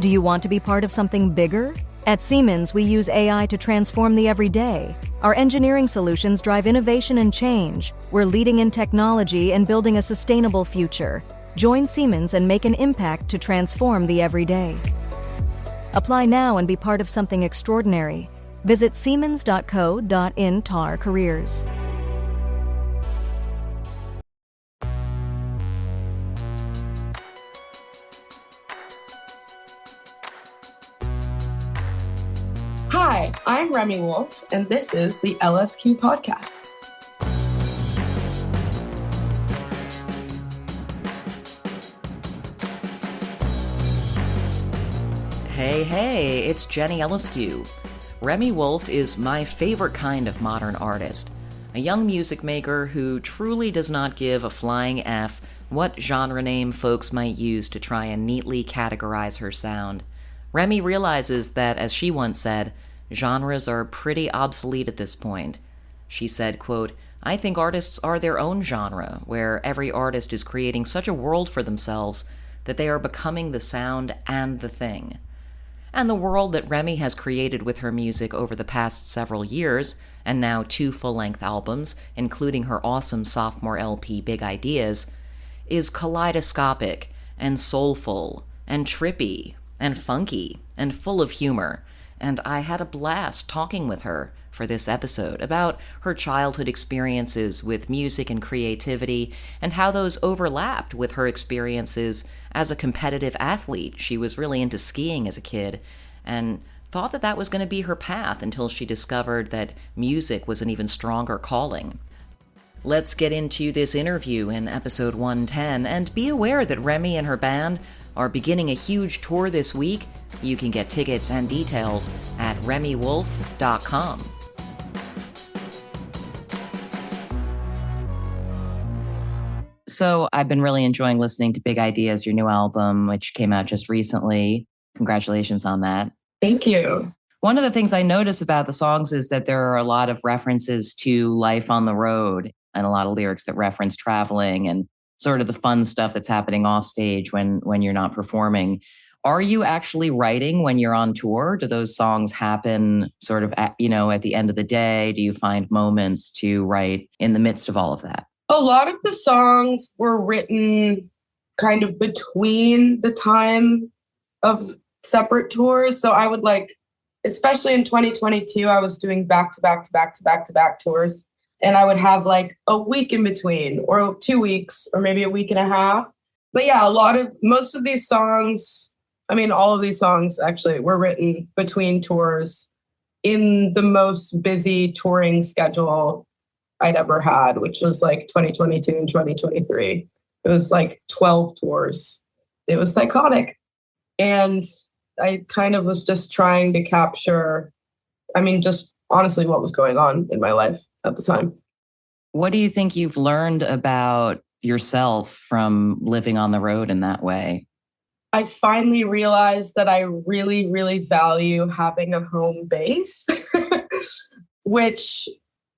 Do you want to be part of something bigger? At Siemens, we use AI to transform the everyday. Our engineering solutions drive innovation and change. We're leading in technology and building a sustainable future. Join Siemens and make an impact to transform the everyday. Apply now and be part of something extraordinary. Visit siemens.co.in/careers. Hi, I'm Remi Wolf, and this is the LSQ Podcast. Hey, it's Jenny LSQ. Remi Wolf is my favorite kind of modern artist, a young music maker who truly does not give a flying F what genre name folks might use to try and neatly categorize her sound. Remi realizes that, as she once said, genres are pretty obsolete at this point. She said, quote, "I think artists are their own genre, where every artist is creating such a world for themselves that they are becoming the sound and the thing." And the world that Remi has created with her music over the past several years, and now 2 full-length albums, including her awesome sophomore LP Big Ideas, is kaleidoscopic and soulful and trippy and funky and full of humor. And I had a blast talking with her for this episode about her childhood experiences with music and creativity and how those overlapped with her experiences as a competitive athlete. She was really into skiing as a kid and thought that that was going to be her path until she discovered that music was an even stronger calling. Let's get into this interview in episode 110, and be aware that Remi and her band are beginning a huge tour this week. You can get tickets and details at remiwolf.com. So I've been really enjoying listening to Big Ideas, your new album, which came out just recently. Congratulations on that. Thank you. One of the things I notice about the songs is that there are a lot of references to life on the road and a lot of lyrics that reference traveling and sort of the fun stuff that's happening off stage when you're not performing. Are you actually writing when you're on tour? Do those songs happen sort of at the end of the day? Do you find moments to write in the midst of all of that? A lot of the songs were written kind of between the time of separate tours. So I would especially in 2022, I was doing back-to-back tours. And I would have a week in between, or 2 weeks, or maybe a week and a half. But yeah, most of these songs, all of these songs actually were written between tours in the most busy touring schedule I'd ever had, which was 2022 and 2023. It was 12 tours. It was psychotic. And I kind of was just trying to capture, just honestly what was going on in my life at the time. What do you think you've learned about yourself from living on the road in that way? I finally realized that I really, really value having a home base, which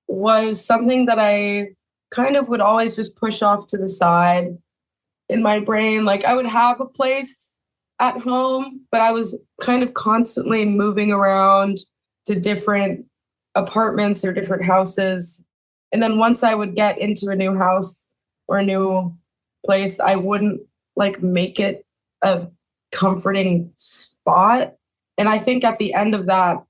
was something that I kind of would always just push off to the side in my brain. I would have a place at home, but I was kind of constantly moving around to different apartments or different houses. And then once I would get into a new house or a new place, I wouldn't make it a comforting spot. And I think at the end of that,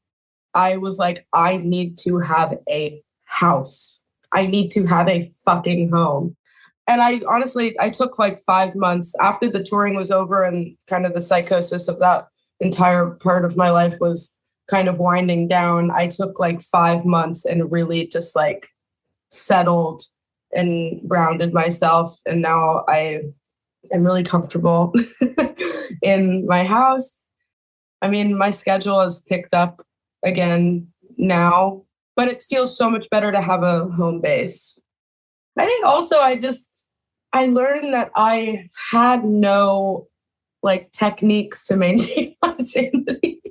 I was I need to have a house. I need to have a fucking home. And I took 5 months after the touring was over and kind of the psychosis of that entire part of my life was kind of winding down. I took 5 months and really just settled and grounded myself. And now I am really comfortable in my house. My schedule has picked up again now, but it feels so much better to have a home base. I think also I learned that I had no techniques to maintain my sanity.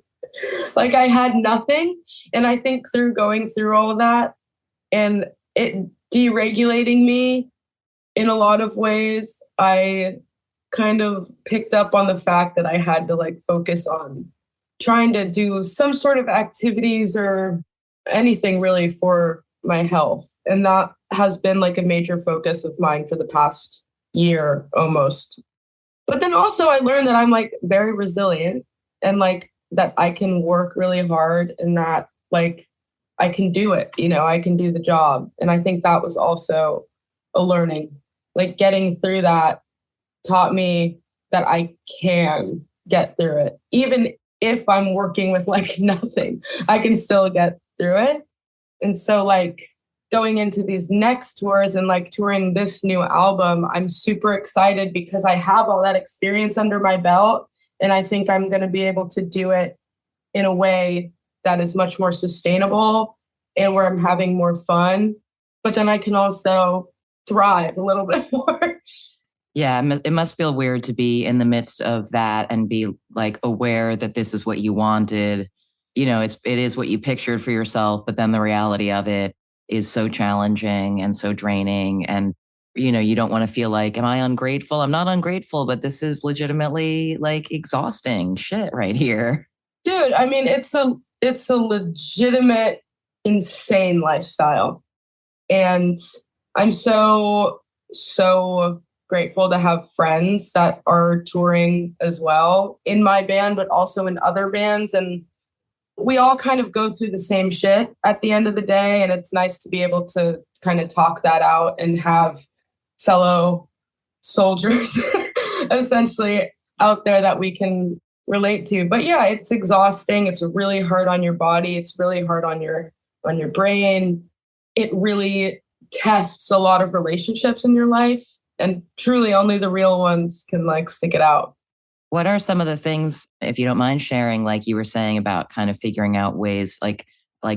I had nothing. And I think through going through all of that and it deregulating me in a lot of ways, I kind of picked up on the fact that I had to like focus on trying to do some sort of activities or anything really for my health. And that has been like a major focus of mine for the past year almost. But then also I learned that I'm like very resilient and like that I can work really hard and that like I can do it, I can do the job. And I think that was also a learning. Like getting through that taught me that I can get through it. Even if I'm working with like nothing, I can still get through it. And so like going into these next tours and like touring this new album, I'm super excited because I have all that experience under my belt. And I think I'm going to be able to do it in a way that is much more sustainable and where I'm having more fun. But then I can also thrive a little bit more. Yeah, it must feel weird to be in the midst of that and be like aware that this is what you wanted. It is what you pictured for yourself, but then the reality of it is so challenging and so draining. And, you don't want to feel like, am I ungrateful? I'm not ungrateful, but this is legitimately like exhausting shit right here. Dude, I mean, it's a legitimate, insane lifestyle. And I'm so grateful to have friends that are touring as well in my band, but also in other bands. And we all kind of go through the same shit at the end of the day. And it's nice to be able to kind of talk that out and have fellow soldiers essentially out there that we can relate to. But yeah, it's exhausting. It's really hard on your body. It's really hard on your brain. It really tests a lot of relationships in your life. And truly only the real ones can like stick it out. What are some of the things, if you don't mind sharing, like you were saying about kind of figuring out ways like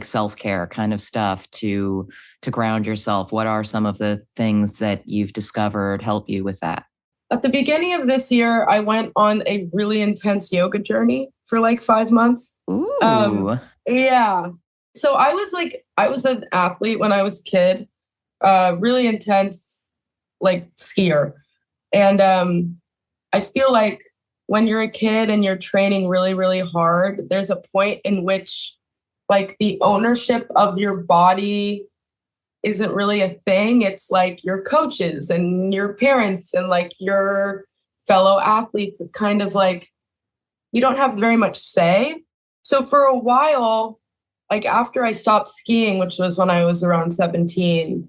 self-care kind of stuff to ground yourself? What are some of the things that you've discovered help you with that? At the beginning of this year, I went on a really intense yoga journey for like 5 months. Ooh. Yeah. So I was an athlete when I was a kid, really intense, like skier. And I feel like when you're a kid and you're training really, really hard, there's a point in which like the ownership of your body isn't really a thing. It's like your coaches and your parents and like your fellow athletes. It's kind of like you don't have very much say. So for a while, like after I stopped skiing, which was when I was around 17,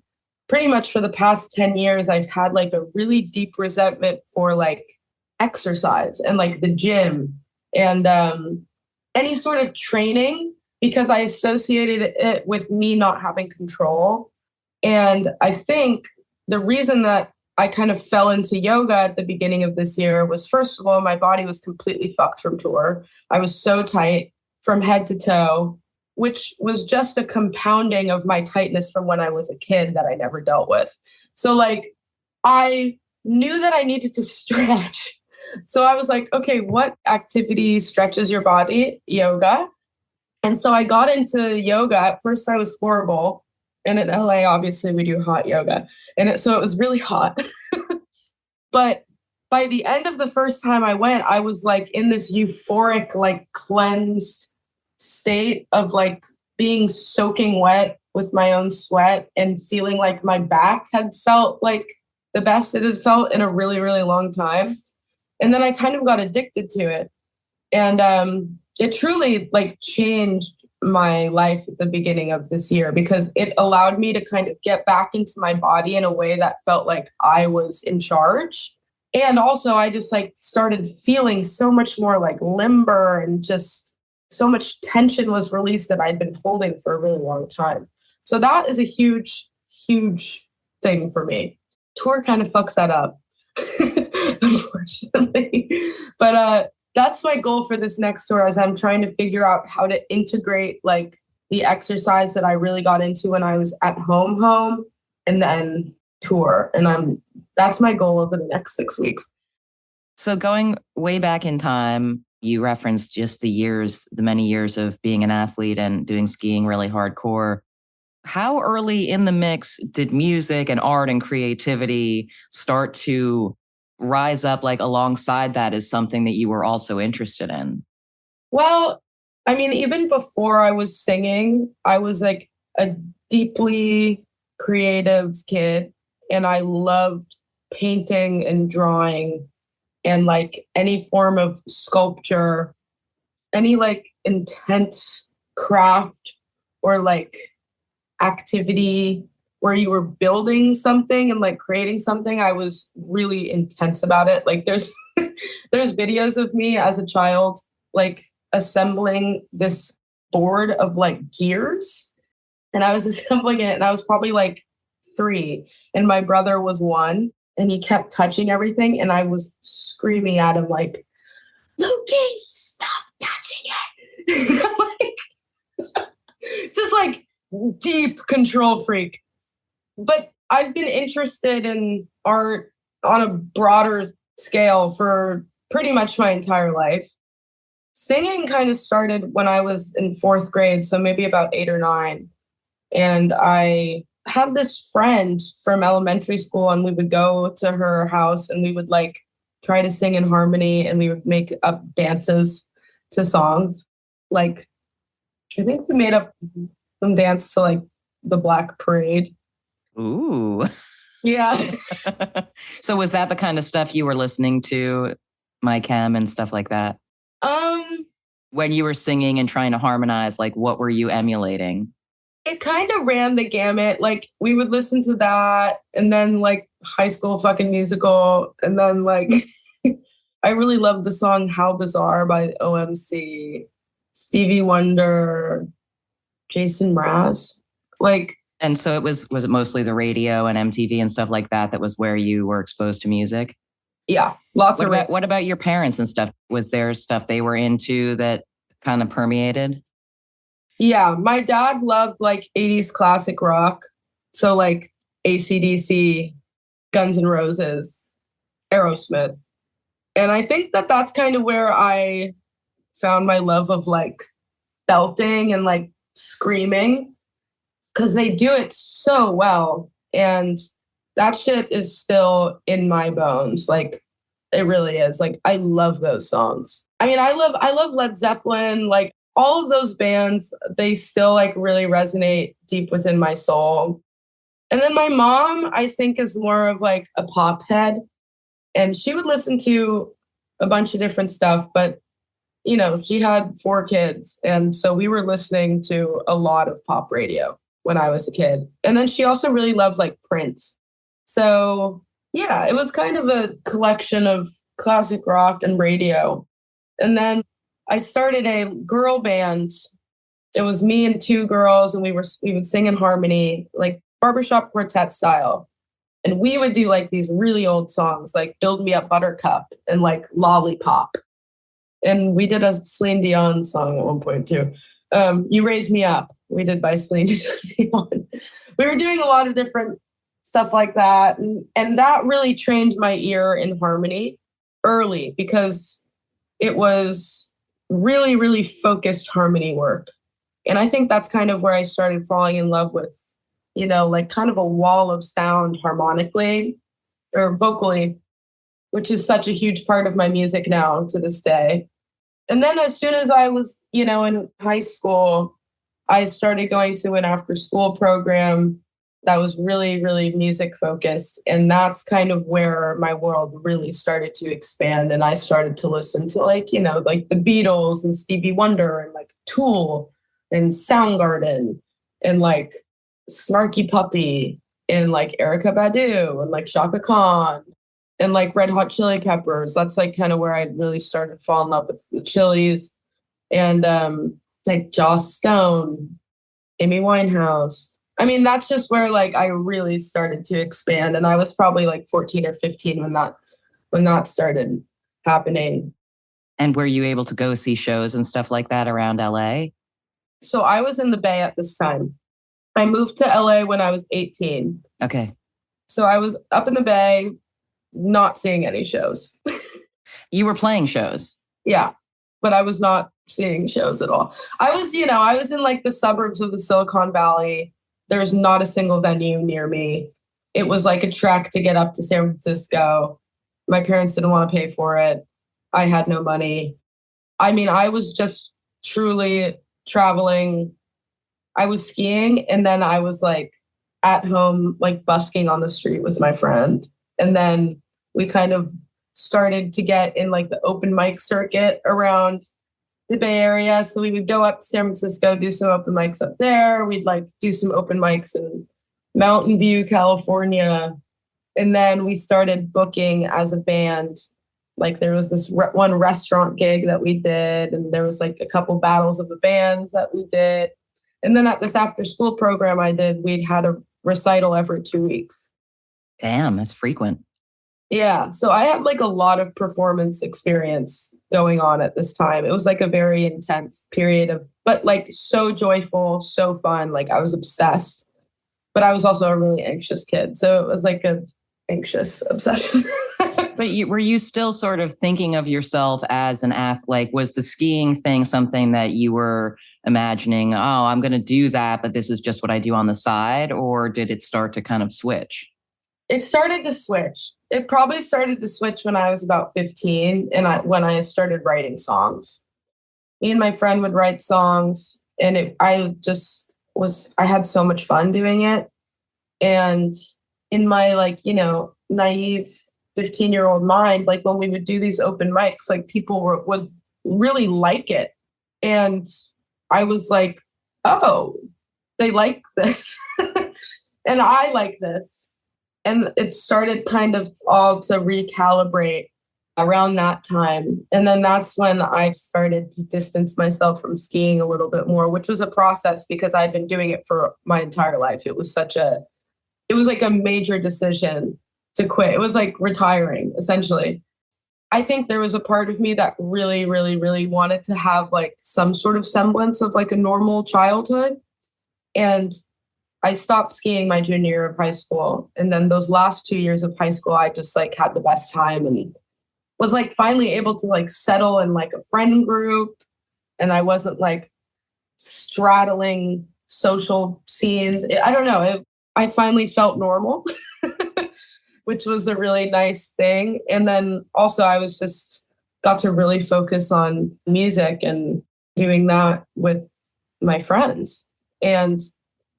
pretty much for the past 10 years, I've had like a really deep resentment for like exercise and like the gym and any sort of training because I associated it with me not having control. And I think the reason that I kind of fell into yoga at the beginning of this year was, first of all, my body was completely fucked from tour. I was so tight from head to toe, which was just a compounding of my tightness from when I was a kid that I never dealt with. So like, I knew that I needed to stretch. So I was like, okay, what activity stretches your body? Yoga. And so I got into yoga. At first I was horrible. And in LA, obviously we do hot yoga. So it was really hot. But by the end of the first time I went, I was like in this euphoric, like cleansed state of like being soaking wet with my own sweat and feeling like my back had felt like the best it had felt in a really, really long time. And then I kind of got addicted to it. And it truly like changed my life at the beginning of this year because it allowed me to kind of get back into my body in a way that felt like I was in charge. And also I just like started feeling so much more like limber and just so much tension was released that I'd been holding for a really long time. So that is a huge, huge thing for me. Tour kind of fucks that up, unfortunately. But that's my goal for this next tour as I'm trying to figure out how to integrate like the exercise that I really got into when I was at home and then tour. And that's my goal over the next 6 weeks. So going way back in time, you referenced just the many years of being an athlete and doing skiing really hardcore. How early in the mix did music and art and creativity start to rise up like alongside that as something that you were also interested in? Well, I mean, even before I was singing, I was like a deeply creative kid, and I loved painting and drawing and like any form of sculpture, any like intense craft or like activity where you were building something and like creating something. I was really intense about it. Like there's videos of me as a child like assembling this board of like gears, and I was assembling it, and I was probably like 3 and my brother was 1, and he kept touching everything, and I was screaming at him like, Loki, stop touching it. Like, just like deep control freak. But I've been interested in art on a broader scale for pretty much my entire life. Singing kind of started when I was in 4th grade, so maybe about 8 or 9. And I had this friend from elementary school, and we would go to her house and we would like try to sing in harmony, and we would make up dances to songs. Like, I think we made up some dance to like the Black Parade. Ooh. Yeah. So was that the kind of stuff you were listening to, My Chem and stuff like that? When you were singing and trying to harmonize, like what were you emulating? It kind of ran the gamut. Like we would listen to that, and then like High School Fucking Musical, and then like I really loved the song How Bizarre by OMC, Stevie Wonder, Jason Mraz. Like, and so was it mostly the radio and MTV and stuff like that was where you were exposed to music? Yeah, lots of what about your parents and stuff? Was there stuff they were into that kind of permeated? Yeah, my dad loved like 80s classic rock. So like AC/DC, Guns N' Roses, Aerosmith. And I think that that's kind of where I found my love of like belting and like screaming, because they do it so well. And that shit is still in my bones. Like it really is. Like I love those songs. I mean, I love Led Zeppelin, like all of those bands, they still like really resonate deep within my soul. And then my mom, I think, is more of like a pop head, and she would listen to a bunch of different stuff, but you know, she had 4 kids, and so we were listening to a lot of pop radio when I was a kid. And then she also really loved like Prince. So yeah, it was kind of a collection of classic rock and radio. And then I started a girl band. It was me and 2 girls, and we would sing in harmony, like barbershop quartet style. And we would do like these really old songs, like Build Me Up Buttercup and like Lollipop. And we did a Celine Dion song at one point too. You Raise Me Up, we did by Celine Dion. We were doing a lot of different stuff like that. And that really trained my ear in harmony early, because it was really, really focused harmony work. And I think that's kind of where I started falling in love with, you know, like kind of a wall of sound harmonically or vocally, which is such a huge part of my music now to this day. And then as soon as I was, you know, in high school, I started going to an after-school program that was really, really music focused. And that's kind of where my world really started to expand. And I started to listen to like, you know, like the Beatles and Stevie Wonder and like Tool and Soundgarden and like Snarky Puppy and like Erykah Badu and like Shaka Khan and like Red Hot Chili Peppers. That's like kind of where I really started to fall in love with the Chili's, and like Joss Stone, Amy Winehouse. I mean, that's just where like I really started to expand. And I was probably like 14 or 15 when that started happening. And were you able to go see shows and stuff like that around LA? So I was in the Bay at this time. I moved to LA when I was 18. Okay. So I was up in the Bay, not seeing any shows. You were playing shows? Yeah, but I was not seeing shows at all. I was in like the suburbs of the Silicon Valley. There's not a single venue near me. It was like a trek to get up to San Francisco. My parents didn't want to pay for it. I had no money. I mean, I was just truly traveling. I was skiing and then I was like at home, like busking on the street with my friend. And then we kind of started to get in like the open mic circuit around the Bay Area. So we would go up to San Francisco, do some open mics up there. We'd like do some open mics in Mountain View, California. And then we started booking as a band. Like there was this one restaurant gig that we did, and there was like a couple battles of the bands that we did. And then at this after school program I did, we'd had a recital every 2 weeks. Damn, that's frequent. Yeah. So I had like a lot of performance experience going on at this time. It was like a very intense period but like so joyful, so fun. Like I was obsessed, but I was also a really anxious kid. So it was like an anxious obsession. But were you still sort of thinking of yourself as an athlete? Like, was the skiing thing something that you were imagining, oh, I'm going to do that, but this is just what I do on the side? Or did it start to kind of switch? It started to switch. It probably started to switch when I was about 15 and when I started writing songs. Me and my friend would write songs and I had so much fun doing it. And in my like, naive 15-year-old mind, like when we would do these open mics, like people would really like it. And I was like, oh, they like this. And I like this. And it started kind of all to recalibrate around that time. And then that's when I started to distance myself from skiing a little bit more, which was a process because I'd been doing it for my entire life. It was like a major decision to quit. It was like retiring, essentially. I think there was a part of me that really, really, really wanted to have like some sort of semblance of like a normal childhood. And I stopped skiing my junior year of high school. And then those last 2 years of high school, I just like had the best time and was like finally able to like settle in like a friend group. And I wasn't like straddling social scenes. I don't know. I finally felt normal, which was a really nice thing. And then also I was just got to really focus on music and doing that with my friends and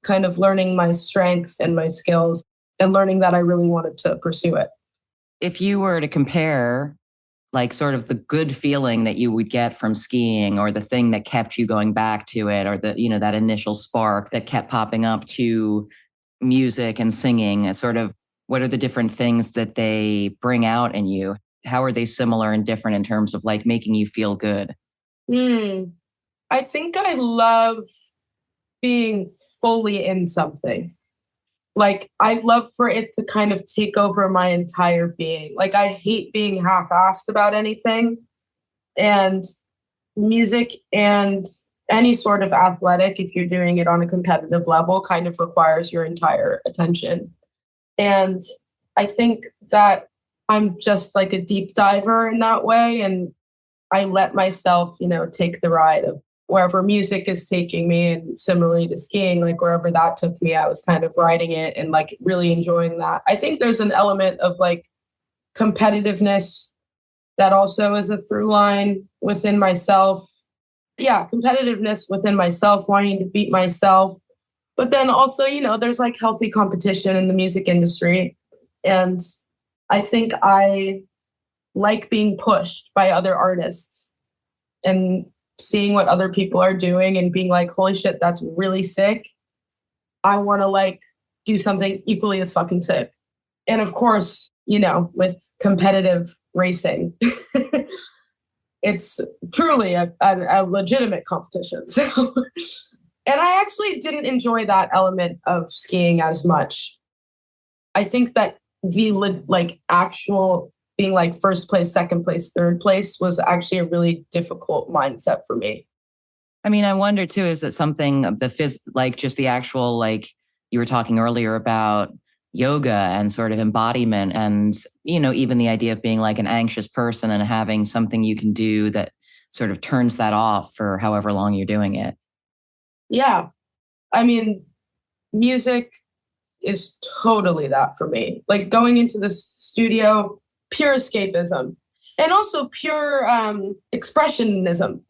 kind of learning my strengths and my skills and learning that I really wanted to pursue it. If you were to compare like sort of the good feeling that you would get from skiing or the thing that kept you going back to it or that initial spark that kept popping up to music and singing, sort of what are the different things that they bring out in you? How are they similar and different in terms of like making you feel good? I think I love being fully in something. Like I love for it to kind of take over my entire being. Like I hate being half-assed about anything. And music and any sort of athletic, if you're doing it on a competitive level, kind of requires your entire attention. And I think that I'm just like a deep diver in that way. And I let myself, take the ride of wherever music is taking me. And similarly to skiing, like wherever that took me, I was kind of riding it and like really enjoying that. I think there's an element of like competitiveness that also is a through line within myself. Yeah, competitiveness within myself, wanting to beat myself. But then also, there's like healthy competition in the music industry. And I think I like being pushed by other artists and seeing what other people are doing and being like, holy shit, that's really sick. I want to like do something equally as fucking sick. And of course, with competitive racing, it's truly a legitimate competition. So, and I actually didn't enjoy that element of skiing as much. I think that the like actual being like first place, second place, third place was actually a really difficult mindset for me. I mean, I wonder too, is it something of like just the actual, like you were talking earlier about yoga and sort of embodiment and, even the idea of being like an anxious person and having something you can do that sort of turns that off for however long you're doing it. Yeah. I mean, music is totally that for me. Like going into the studio, pure escapism and also pure expressionism.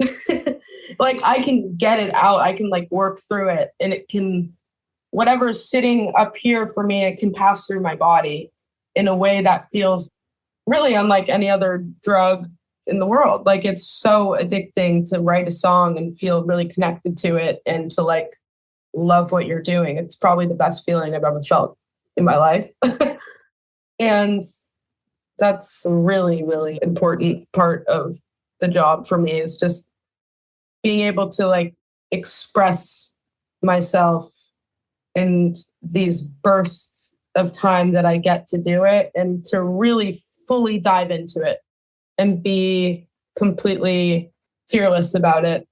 Like I can get it out. I can like work through it and it can, whatever's sitting up here for me, it can pass through my body in a way that feels really unlike any other drug in the world. Like it's so addicting to write a song and feel really connected to it and to like love what you're doing. It's probably the best feeling I've ever felt in my life. And that's a really, really important part of the job for me is just being able to like express myself in these bursts of time that I get to do it and to really fully dive into it and be completely fearless about it.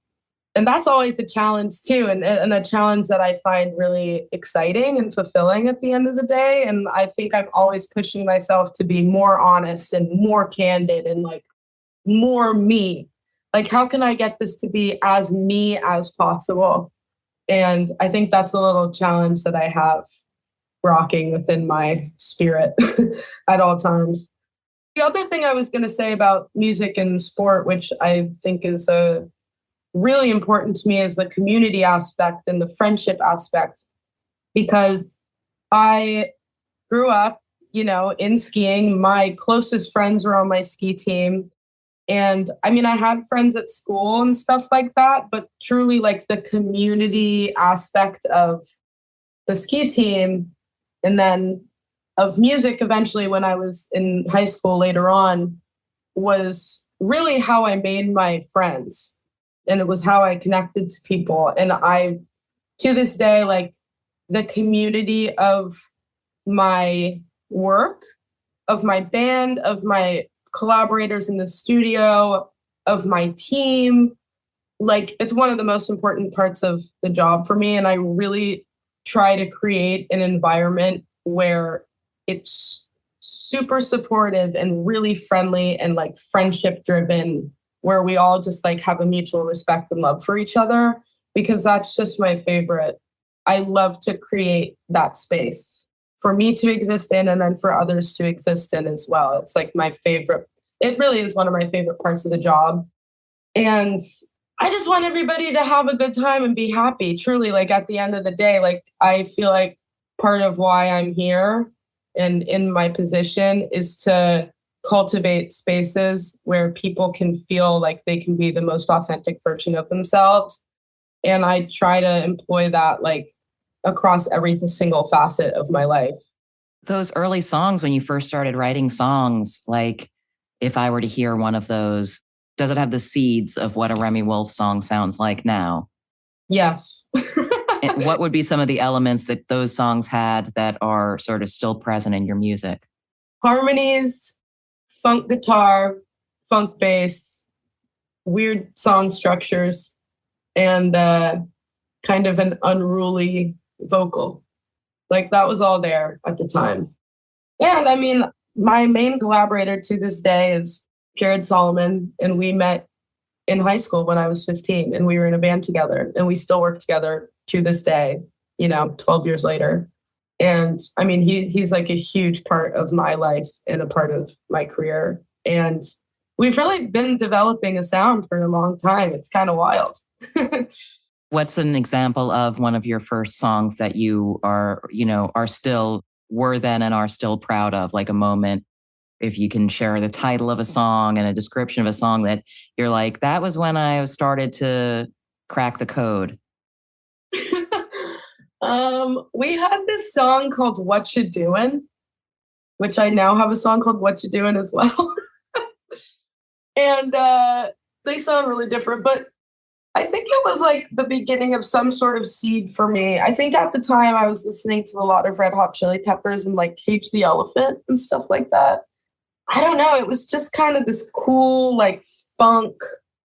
And that's always a challenge too. And a challenge that I find really exciting and fulfilling at the end of the day. And I think I'm always pushing myself to be more honest and more candid and like more me. Like, how can I get this to be as me as possible? And I think that's a little challenge that I have rocking within my spirit at all times. The other thing I was going to say about music and sport, which I think is really important to me, is the community aspect and the friendship aspect. Because I grew up, in skiing. My closest friends were on my ski team. And I mean, I had friends at school and stuff like that, but truly like the community aspect of the ski team and then of music eventually when I was in high school later on was really how I made my friends. And it was how I connected to people. And I, to this day, like the community of my work, of my band, of my collaborators in the studio, of my team, like it's one of the most important parts of the job for me. And I really try to create an environment where it's super supportive and really friendly and like friendship driven, where we all just like have a mutual respect and love for each other, because that's just my favorite. I love to create that space for me to exist in and then for others to exist in as well. It's like my favorite. It really is one of my favorite parts of the job. And I just want everybody to have a good time and be happy. Truly, like at the end of the day, like I feel like part of why I'm here and in my position is to cultivate spaces where people can feel like they can be the most authentic version of themselves. And I try to employ that like across every single facet of my life. Those early songs, when you first started writing songs, like if I were to hear one of those, does it have the seeds of what a Remi Wolf song sounds like now? Yes. And what would be some of the elements that those songs had that are sort of still present in your music? Harmonies, funk guitar, funk bass, weird song structures, and kind of an unruly vocal. Like that was all there at the time. And I mean, my main collaborator to this day is Jared Solomon, and we met in high school when I was 15, and we were in a band together, and we still work together to this day, 12 years later. And I mean, he's like a huge part of my life and a part of my career. And we've really been developing a sound for a long time. It's kind of wild. What's an example of one of your first songs that you were then and are still proud of, like a moment, if you can share the title of a song and a description of a song that you're like, that was when I started to crack the code? We had this song called What You Doin', which I now have a song called What You Doin' as well. And they sound really different, but I think it was like the beginning of some sort of seed for me. I think at the time I was listening to a lot of Red Hot Chili Peppers and like Cage the Elephant and stuff like that. I don't know. It was just kind of this cool, like funk,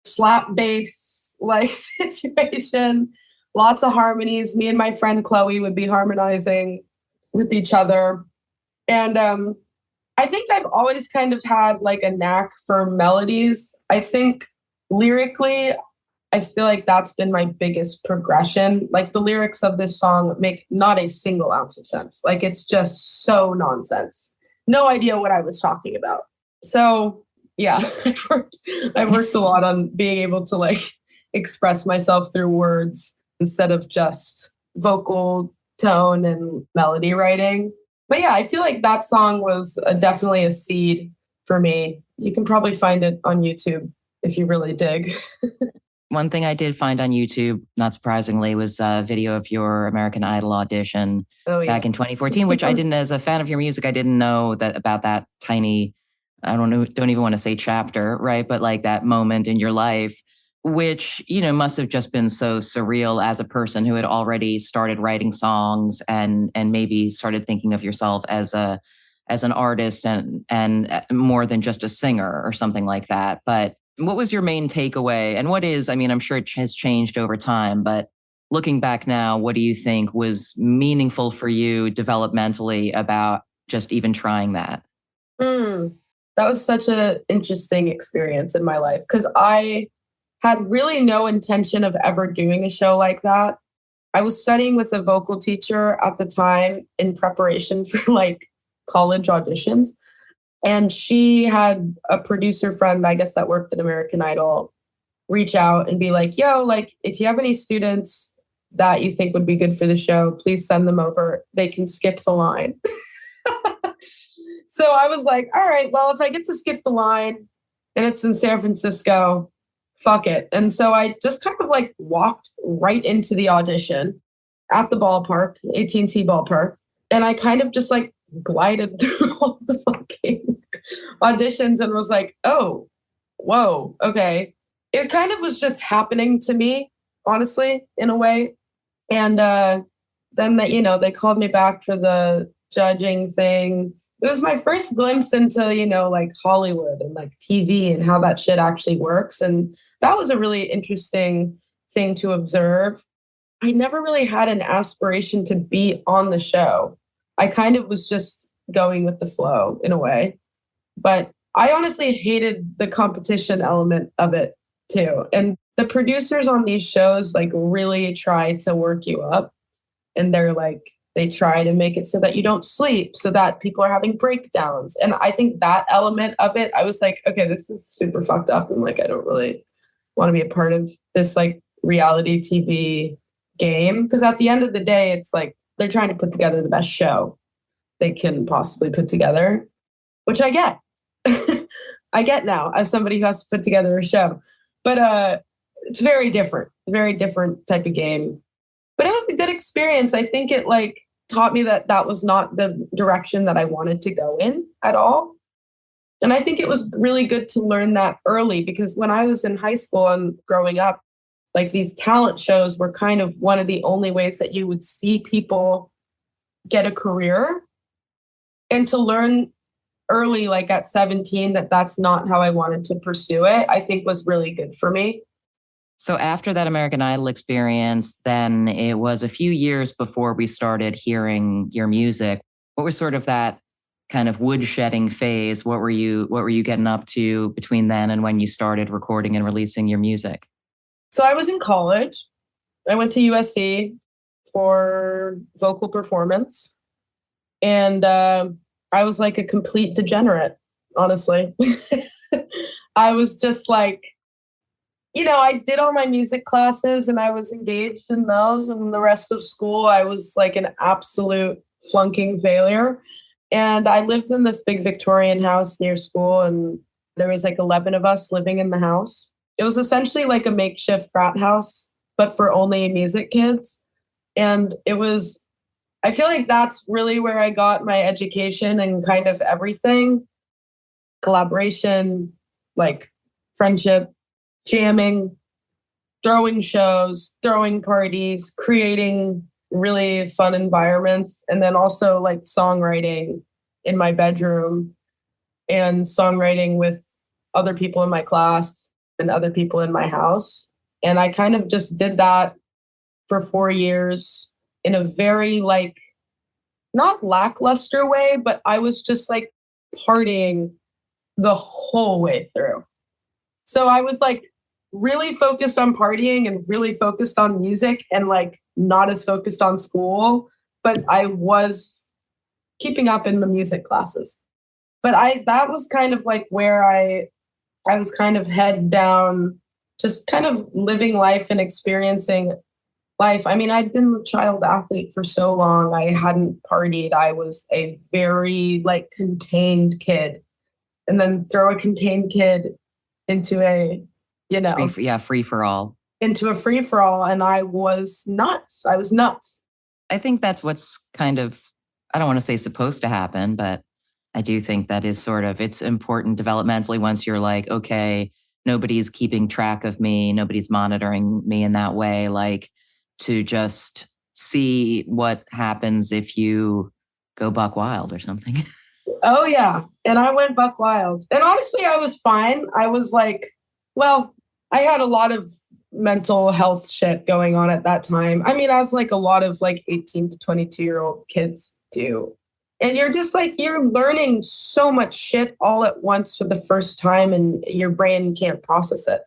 slap bass, like situation. Lots of harmonies. Me and my friend Chloe would be harmonizing with each other. And I think I've always kind of had like a knack for melodies. I think lyrically, I feel like that's been my biggest progression. Like the lyrics of this song make not a single ounce of sense. Like it's just so nonsense. No idea what I was talking about. So yeah, I worked a lot on being able to like express myself through words instead of just vocal tone and melody writing. But yeah, I feel like that song was definitely a seed for me. You can probably find it on YouTube if you really dig. One thing I did find on YouTube, not surprisingly, was a video of your American Idol audition Oh yeah. back in 2014, which I didn't, as a fan of your music, I didn't know that about that tiny, I don't know, don't even want to say chapter, right? But like that moment in your life, which, must have just been so surreal as a person who had already started writing songs and maybe started thinking of yourself as an artist and more than just a singer or something like that. But what was your main takeaway? And what is, I mean, I'm sure it has changed over time, but looking back now, what do you think was meaningful for you developmentally about just even trying that? Mm, that was such an interesting experience in my life because I had really no intention of ever doing a show like that. I was studying with a vocal teacher at the time in preparation for like college auditions. And she had a producer friend, I guess, that worked at American Idol, reach out and be like, yo, like, if you have any students that you think would be good for the show, please send them over. They can skip the line. So I was like, all right, well, if I get to skip the line and it's in San Francisco, fuck it. And so I just kind of like walked right into the audition at the ballpark, AT&T ballpark. And I kind of just like glided through all the fucking auditions and was like, oh, whoa, okay. It kind of was just happening to me, honestly, in a way. And then they called me back for the judging thing. It was my first glimpse into, like Hollywood and like TV and how that shit actually works. And that was a really interesting thing to observe. I never really had an aspiration to be on the show. I kind of was just going with the flow in a way. But I honestly hated the competition element of it too. And the producers on these shows like really try to work you up. And they try to make it so that you don't sleep, so that people are having breakdowns. And I think that element of it, I was like, okay, this is super fucked up. And like, I don't really want to be a part of this like reality TV game. Because at the end of the day, it's like they're trying to put together the best show they can possibly put together, which I get. I get now as somebody who has to put together a show. But it's very different type of game. But it was a good experience. I think it like taught me that that was not the direction that I wanted to go in at all. And I think it was really good to learn that early because when I was in high school and growing up, like these talent shows were kind of one of the only ways that you would see people get a career. And to learn early, like at 17, that that's not how I wanted to pursue it, I think was really good for me. So after that American Idol experience, then it was a few years before we started hearing your music. What was sort of that kind of woodshedding phase? What were you getting up to between then and when you started recording and releasing your music? So I was in college. I went to USC for vocal performance. And I was like a complete degenerate, honestly. I was just like, I did all my music classes and I was engaged in those. And the rest of school, I was like an absolute flunking failure. And I lived in this big Victorian house near school. And there was like 11 of us living in the house. It was essentially like a makeshift frat house, but for only music kids. And I feel like that's really where I got my education and kind of everything. Collaboration, like friendship, jamming, throwing shows, throwing parties, creating really fun environments, and then also like songwriting in my bedroom and songwriting with other people in my class and other people in my house. And I kind of just did that for 4 years in a very like, not lackluster way, but I was just like partying the whole way through. So I was like really focused on partying and really focused on music and like not as focused on school, but I was keeping up in the music classes. But that was kind of like where I was kind of head down, just kind of living life and experiencing life. I mean, I'd been a child athlete for so long. I hadn't partied. I was a very like contained kid. And then throw a contained kid into a, Free for all. Into a free for all. And I was nuts. I was nuts. I think that's what's kind of, I don't want to say supposed to happen, but I do think that is sort of, it's important developmentally once you're like, okay, nobody's keeping track of me, nobody's monitoring me in that way, like to just see what happens if you go buck wild or something. Oh, yeah. And I went buck wild. And honestly, I was fine. I was like, well, I had a lot of mental health shit going on at that time. I mean, as like a lot of like 18 to 22-year-old kids do. And you're just like, you're learning so much shit all at once for the first time and your brain can't process it.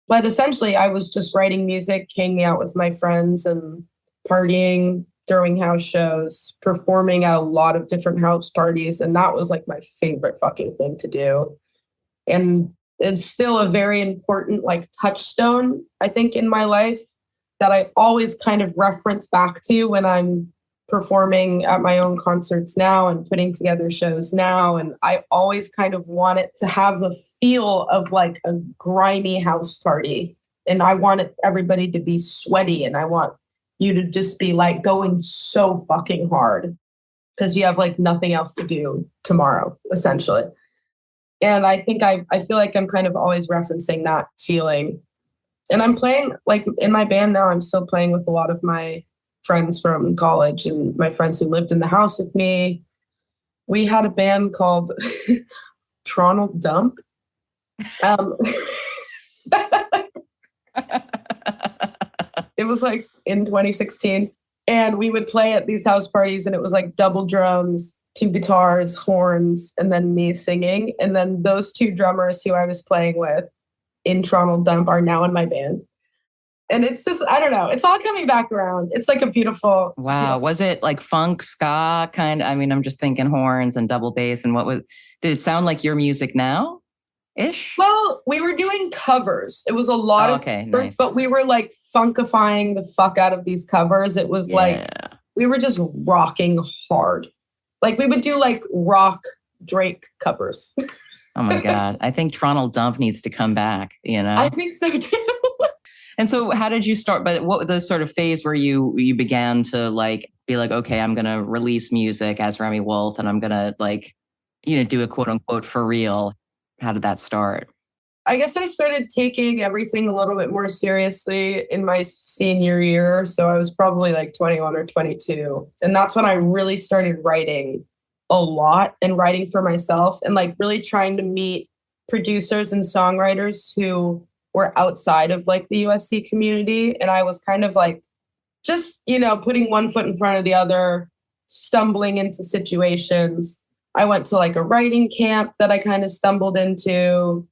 But essentially, I was just writing music, hanging out with my friends and partying, throwing house shows, performing at a lot of different house parties. And that was like my favorite fucking thing to do. And it's still a very important like touchstone, I think, in my life that I always kind of reference back to when I'm performing at my own concerts now and putting together shows now. And I always kind of want it to have the feel of like a grimy house party. And I want everybody to be sweaty. And I want you to just be like going so fucking hard because you have like nothing else to do tomorrow, essentially. And I think I feel like I'm kind of always referencing that feeling. And I'm playing like in my band now, I'm still playing with a lot of my friends from college and my friends who lived in the house with me. We had a band called Toronto Dump. It was like in 2016. And we would play at these house parties and it was like double drums, 2 guitars, horns, and then me singing. And then those 2 drummers who I was playing with in Toronto Dump are now in my band. And it's just, I don't know, it's all coming back around. It's like a beautiful. Wow. Was it like funk, ska kind? I mean, I'm just thinking horns and double bass. And did it sound like your music now? Ish? Well, we were doing covers. It was a lot of covers, nice. But we were like funkifying the fuck out of these covers. It was like, we were just rocking hard. Like we would do like rock Drake covers. Oh my God. I think Toronto Dump needs to come back, I think so too. And so how did you start? But what was the sort of phase where you began to like be like, okay, I'm going to release music as Remi Wolf and I'm going to like, do a quote unquote for real. How did that start? I guess I started taking everything a little bit more seriously in my senior year. So I was probably like 21 or 22. And that's when I really started writing a lot and writing for myself and like really trying to meet producers and songwriters who were outside of like the USC community. And I was kind of like, just, putting one foot in front of the other, stumbling into situations. I went to like a writing camp that I kind of stumbled into.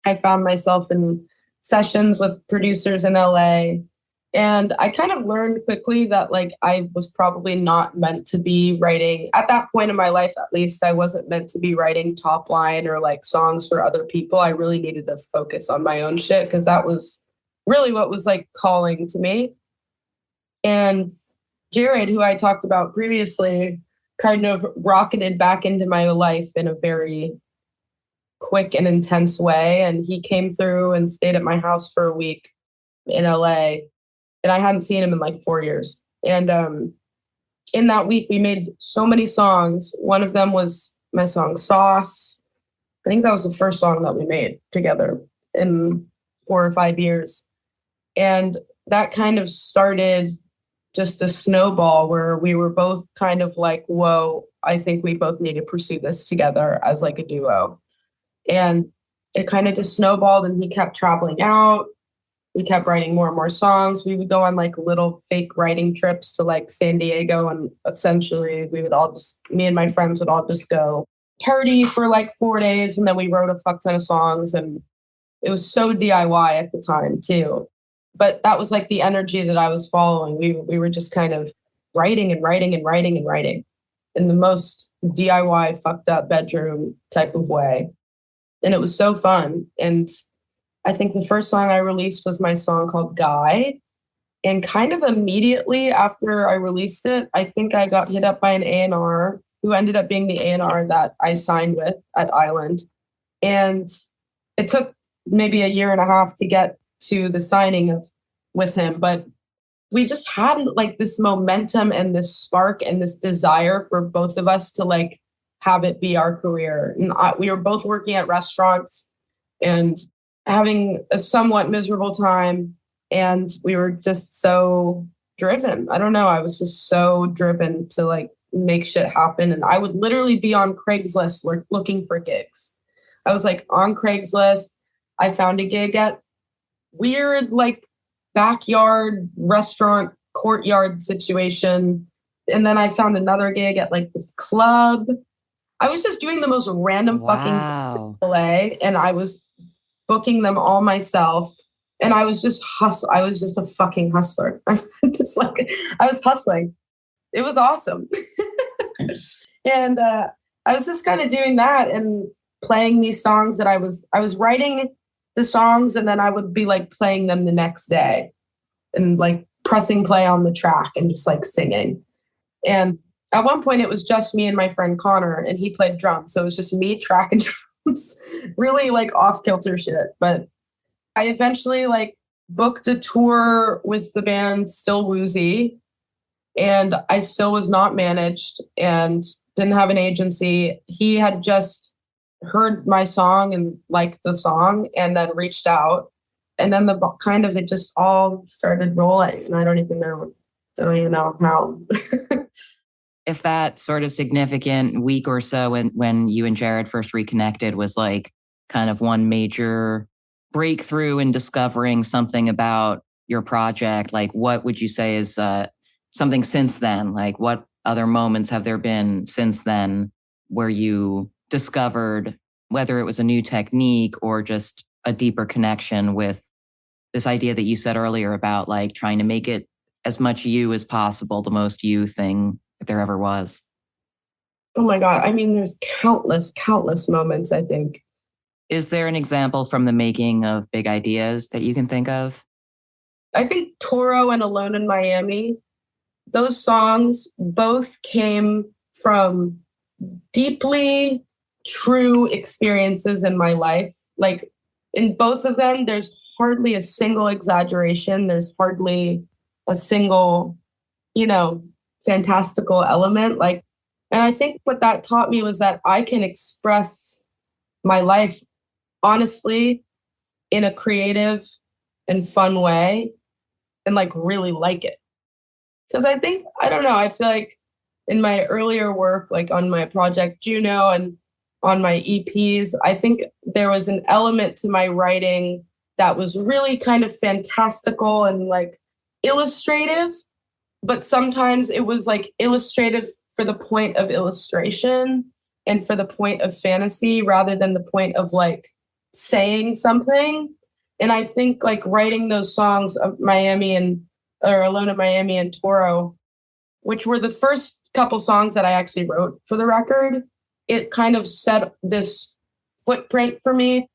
I found myself in sessions with producers in LA. And I kind of learned quickly that like I was probably not meant to be writing at that point in my life. At least I wasn't meant to be writing top line or like songs for other people. I really needed to focus on my own shit because that was really what was like calling to me. And Jared, who I talked about previously, kind of rocketed back into my life in a very quick and intense way. And he came through and stayed at my house for a week in LA. And I hadn't seen him in like 4 years. And in that week, we made so many songs. One of them was my song Sauce. I think that was the first song that we made together in 4 or 5 years. And that kind of started just a snowball where we were both kind of like, whoa, I think we both need to pursue this together as like a duo. And it kind of just snowballed and he kept traveling out. We kept writing more and more songs. We would go on like little fake writing trips to like San Diego. And essentially we would all just, me and my friends would all just go party for like 4 days. And then we wrote a fuck ton of songs. And it was so DIY at the time too. But that was like the energy that I was following. We were just kind of writing and writing and writing and writing. in the most DIY fucked up bedroom type of way. And it was so fun. And I think the first song I released was my song called Guy. And kind of immediately after I released it, I think I got hit up by an A&R who ended up being the A&R that I signed with at Island. And it took maybe a year and a half to get to the signing with him. But we just had like this momentum and this spark and this desire for both of us to like have it be our career. And we were both working at restaurants and having a somewhat miserable time. And we were just so driven. I don't know. I was just so driven to like make shit happen. And I would literally be on Craigslist looking for gigs. I was like on Craigslist. I found a gig at weird like backyard restaurant courtyard situation. And then I found another gig at like this club. I was just doing the most random fucking play, and I was booking them all myself. And I was just I was just a fucking hustler. I was hustling. It was awesome. And I was just kind of doing that and playing these songs that I was writing the songs, and then I would be like playing them the next day and like pressing play on the track and just like singing. And at one point it was just me and my friend Connor, and he played drums. So it was just me, track, and drums. Really like off kilter shit. But I eventually like booked a tour with the band Still Woozy, and I still was not managed and didn't have an agency. He had just heard my song and liked the song and then reached out. And then it just all started rolling. And I don't even know how. If that sort of significant week or so when you and Jared first reconnected was like kind of one major breakthrough in discovering something about your project, like what would you say is something since then? Like what other moments have there been since then where you discovered whether it was a new technique or just a deeper connection with this idea that you said earlier about like trying to make it as much you as possible, the most you thing that there ever was? Oh my God. I mean, there's countless moments, I think. Is there an example from the making of Big Ideas that you can think of? I think Toro and Alone in Miami, those songs both came from deeply true experiences in my life. Like in both of them, there's hardly a single exaggeration. There's hardly a single, fantastical element. Like, and I think what that taught me was that I can express my life honestly in a creative and fun way and like really like it. Because I don't know, I feel like in my earlier work, like on my project Juno and on my EPs, I think there was an element to my writing that was really kind of fantastical and like illustrative, but sometimes it was like illustrative for the point of illustration and for the point of fantasy rather than the point of like saying something. And I think like writing those songs of Alone in Miami and Toro, which were the first couple songs that I actually wrote for the record, it kind of set this footprint for me.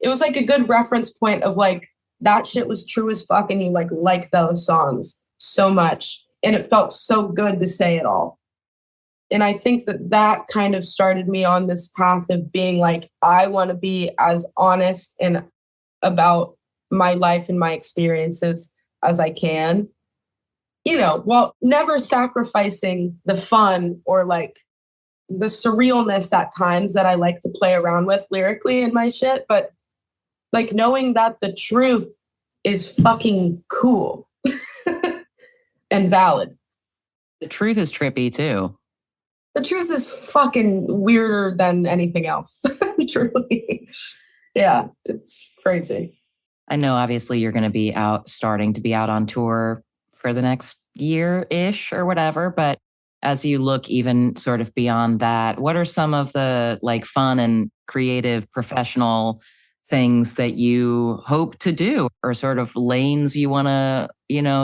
It was like a good reference point of like, that shit was true as fuck and you like those songs so much. And it felt so good to say it all. And I think that kind of started me on this path of being like, I want to be as honest and about my life and my experiences as I can, while never sacrificing the fun or like the surrealness at times that I like to play around with lyrically in my shit. But like knowing that the truth is fucking cool and valid. The truth is trippy too. The truth is fucking weirder than anything else. Truly. Yeah, it's crazy. I know obviously you're going to be starting to be out on tour for the next year-ish or whatever, but as you look even sort of beyond that, what are some of the like fun and creative professional things that you hope to do or sort of lanes you want to,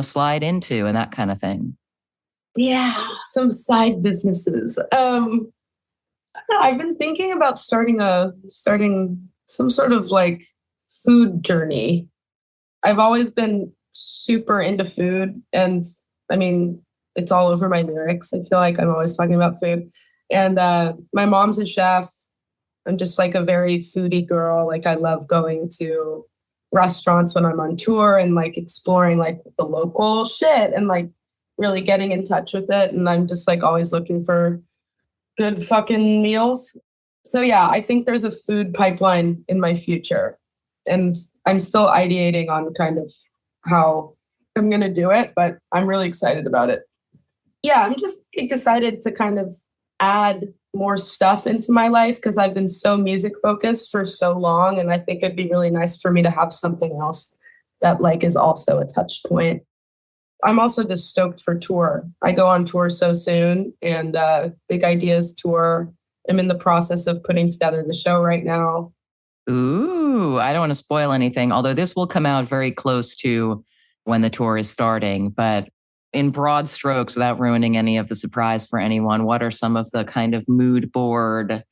slide into and that kind of thing? Yeah, some side businesses. I've been thinking about starting some sort of like food journey. I've always been super into food, and I mean, it's all over my lyrics. I feel like I'm always talking about food. And my mom's a chef. I'm just like a very foodie girl. Like I love going to restaurants when I'm on tour and like exploring like the local shit and like really getting in touch with it. And I'm just like always looking for good fucking meals. So yeah, I think there's a food pipeline in my future. And I'm still ideating on kind of how I'm going to do it, but I'm really excited about it. Yeah, I'm just excited to kind of add more stuff into my life because I've been so music focused for so long. And I think it'd be really nice for me to have something else that like is also a touch point. I'm also just stoked for tour. I go on tour so soon, and Big Ideas tour. I'm in the process of putting together the show right now. Ooh, I don't want to spoil anything, although this will come out very close to when the tour is starting. But in broad strokes, without ruining any of the surprise for anyone, what are some of the kind of mood board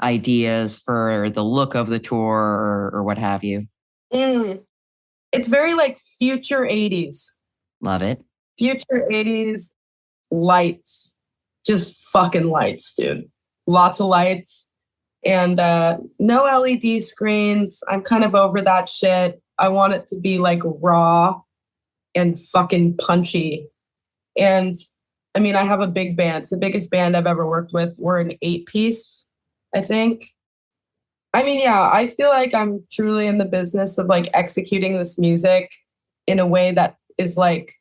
ideas for the look of the tour or what have you? It's very like future 80s. Love it. Future 80s lights. Just fucking lights, dude. Lots of lights. And no LED screens. I'm kind of over that shit. I want it to be like raw and fucking punchy. And I mean, I have a big band. It's the biggest band I've ever worked with. We're an 8-piece, I think. I mean, yeah, I feel like I'm truly in the business of like executing this music in a way that is like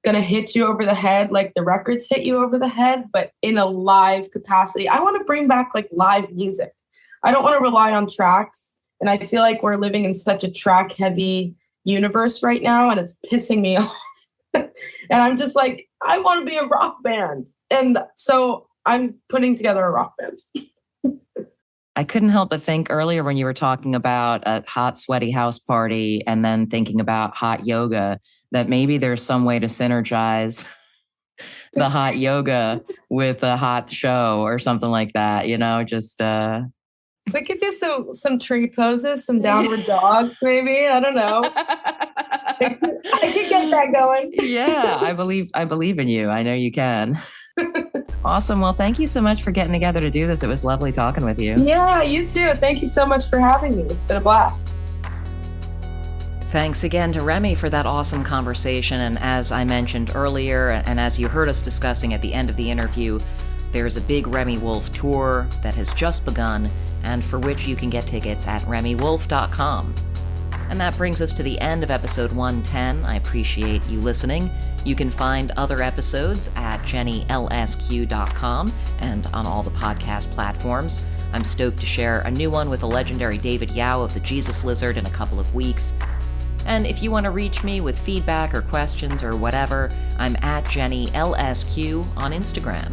gonna hit you over the head, like the records hit you over the head, but in a live capacity. I want to bring back like live music. I don't want to rely on tracks. And I feel like we're living in such a track heavy universe right now, and it's pissing me off. And I'm just like, I want to be a rock band. And so I'm putting together a rock band. I couldn't help but think earlier when you were talking about a hot, sweaty house party and then thinking about hot yoga, that maybe there's some way to synergize the hot yoga with a hot show or something like that, you know, just... We could do some tree poses, some downward dog, maybe. I don't know. I could get that going. Yeah, I believe in you. I know you can. Awesome. Well, thank you so much for getting together to do this. It was lovely talking with you. Yeah, you too. Thank you so much for having me. It's been a blast. Thanks again to Remi for that awesome conversation. And as I mentioned earlier, and as you heard us discussing at the end of the interview, there's a big Remi Wolf tour that has just begun and for which you can get tickets at remiwolf.com. And that brings us to the end of episode 110. I appreciate you listening. You can find other episodes at jennylsq.com and on all the podcast platforms. I'm stoked to share a new one with the legendary David Yao of the Jesus Lizard in a couple of weeks. And if you want to reach me with feedback or questions or whatever, I'm at jennylsq on Instagram.